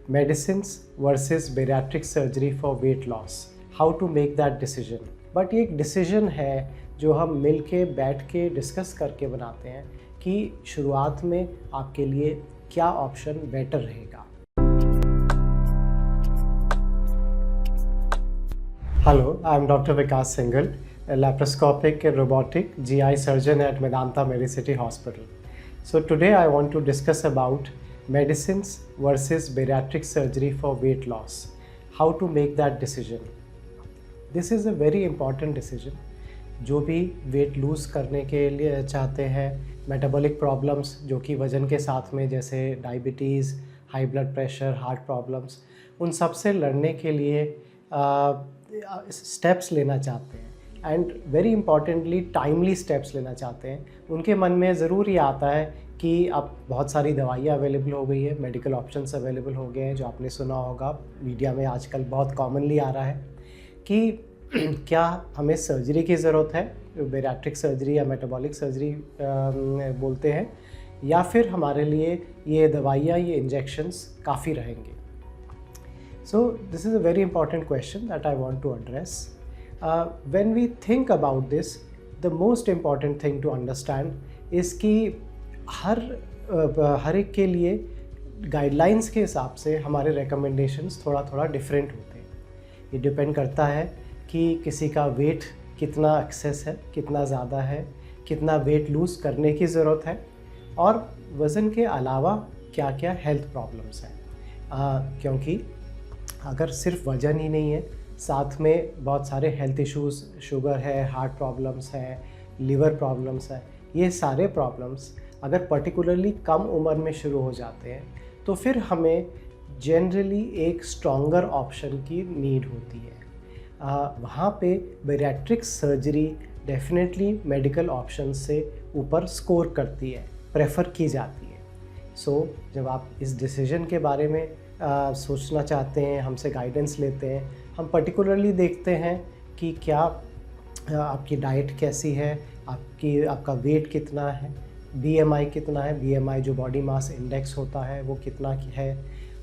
medicines versus bariatric surgery for weight loss, how to make that decision। But ये एक decision है जो हम मिल के बैठ के डिस्कस करके बनाते हैं कि शुरुआत में आपके लिए क्या ऑप्शन बेटर रहेगा। Hello, I'm Dr. Vikas Singhal, a laparoscopic and robotic GI surgeon at Medanta Medicity Hospital. So today I want to discuss about medicines versus bariatric surgery for weight loss, how to make that decision. This is a very important decision. जो भी weight lose करने के लिए चाहते हैं, metabolic problems जो कि वज़न के साथ में जैसे diabetes, high blood pressure, heart problems, उन सब से लड़ने के लिए स्टेप्स लेना चाहते हैं and very importantly timely steps लेना चाहते हैं। उनके मन में ज़रूर ये आता है कि अब बहुत सारी दवाइयाँ अवेलेबल हो गई है, मेडिकल ऑप्शंस अवेलेबल हो गए हैं, जो आपने सुना होगा मीडिया में आजकल बहुत कॉमनली आ रहा है कि क्या हमें सर्जरी की ज़रूरत है, बैरिएट्रिक सर्जरी या मेटाबॉलिक सर्जरी बोलते हैं, या फिर हमारे लिए ये दवाइयाँ, ये इंजेक्शंस काफ़ी रहेंगे। So this is a very important question that I want to address. When we think about this, the most important thing to understand is कि हर एक के लिए गाइडलाइंस के हिसाब से हमारे recommendations थोड़ा डिफरेंट होते हैं। ये डिपेंड करता है कि किसी का वेट कितना एक्सेस है, कितना ज़्यादा है, कितना वेट लूज़ करने की ज़रूरत है, और वज़न के अलावा क्या क्या हेल्थ प्रॉब्लम्स हैं। क्योंकि अगर सिर्फ वज़न ही नहीं है, साथ में बहुत सारे हेल्थ इश्यूज़, शुगर है, हार्ट प्रॉब्लम्स हैं, लिवर प्रॉब्लम्स हैं, ये सारे प्रॉब्लम्स अगर पर्टिकुलरली कम उम्र में शुरू हो जाते हैं तो फिर हमें जनरली एक स्ट्रॉन्गर ऑप्शन की नीड होती है। वहाँ पे bariatric surgery definitely medical option से ऊपर स्कोर करती है, प्रेफर की जाती है। सो जब आप इस डिसीजन के बारे में सोचना चाहते हैं, हमसे गाइडेंस लेते हैं, हम पर्टिकुलरली देखते हैं कि क्या आपकी डाइट कैसी है, आपका वेट कितना है, बीएमआई कितना है, बीएमआई जो बॉडी मास इंडेक्स होता है वो कितना है,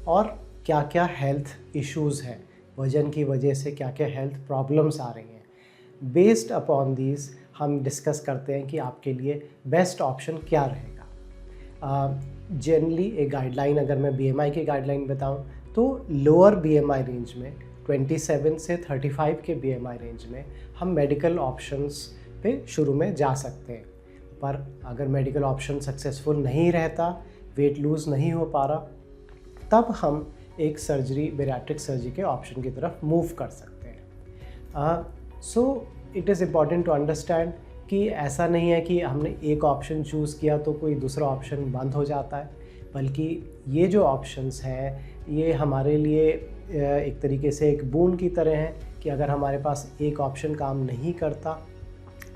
और क्या क्या हेल्थ इश्यूज़ हैं, वज़न की वजह से क्या क्या हेल्थ प्रॉब्लम्स आ रही हैं। बेस्ड अपॉन दीज हम डिस्कस करते हैं कि आपके लिए बेस्ट ऑप्शन क्या रहेगा। जनरली एक गाइडलाइन, अगर मैं बीएमआई की गाइडलाइन बताऊं तो लोअर बीएमआई रेंज में 27 से 35 के बीएमआई रेंज में हम मेडिकल ऑप्शंस पे शुरू में जा सकते हैं। पर अगर मेडिकल ऑप्शन सक्सेसफुल नहीं रहता, वेट लूज़ नहीं हो पा रहा, तब हम एक सर्जरी, बैरिएट्रिक सर्जरी के ऑप्शन की तरफ मूव कर सकते हैं। So it is important to understand कि ऐसा नहीं है कि हमने एक ऑप्शन चूज़ किया तो कोई दूसरा ऑप्शन बंद हो जाता है, बल्कि ये जो ऑप्शंस हैं ये हमारे लिए एक तरीके से एक बून की तरह हैं कि अगर हमारे पास एक ऑप्शन काम नहीं करता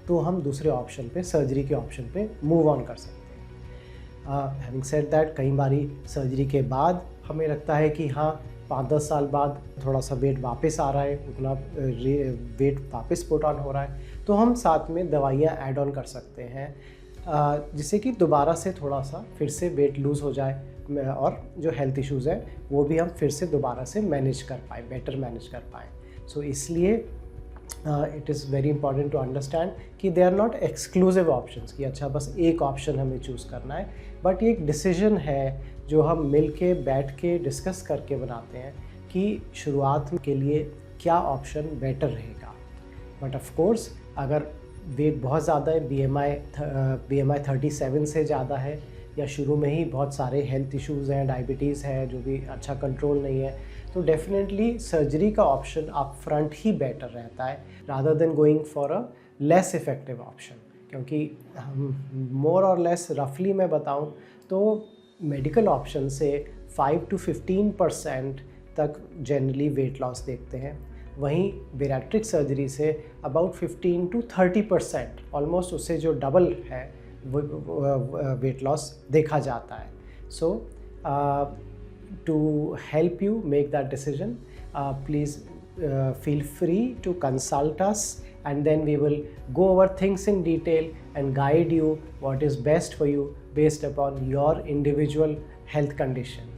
तो हम दूसरे ऑप्शन पे, सर्जरी के ऑप्शन पे मूव ऑन कर सकते हैं। हैविंग सेड दैट, कई बारी सर्जरी के बाद हमें लगता है कि हाँ 5-10 साल बाद थोड़ा सा वेट वापस आ रहा है, उतना वेट वापस पुट ऑन हो रहा है, तो हम साथ में दवाइयाँ ऐड ऑन कर सकते हैं जिससे कि दोबारा से थोड़ा सा फिर से वेट लूज़ हो जाए और जो हेल्थ इश्यूज़ हैं वो भी हम फिर से दोबारा से मैनेज कर पाएँ, बेटर मैनेज कर पाएँ। सो इसलिए it is very important to understand कि they are not exclusive options कि अच्छा बस एक ऑप्शन हमें चूज़ करना है, बट ये एक डिसीजन है जो हम मिल के बैठ के डिस्कस करके बनाते हैं कि शुरुआत के लिए क्या ऑप्शन बेटर रहेगा। बट ऑफ कोर्स अगर वेट बहुत ज़्यादा है, बीएमआई 37 से ज़्यादा है, या शुरू में ही बहुत सारे हेल्थ इश्यूज़ हैं, डायबिटीज़ है जो भी अच्छा कंट्रोल नहीं है, तो डेफिनेटली सर्जरी का ऑप्शन आप फ्रंट ही बेटर रहता है rather than going for a less effective option. क्योंकि हम मोर और लेस रफली मैं बताऊं तो मेडिकल ऑप्शन से 5 to 15% तक जनरली वेट लॉस देखते हैं, वहीं बैरिएट्रिक सर्जरी से अबाउट 15 to 30%, ऑलमोस्ट उससे जो डबल है वेट लॉस देखा जाता है। So to help you make that decision, please feel free to consult us, and then we will go over things in detail and guide you what is best for you based upon your individual health condition.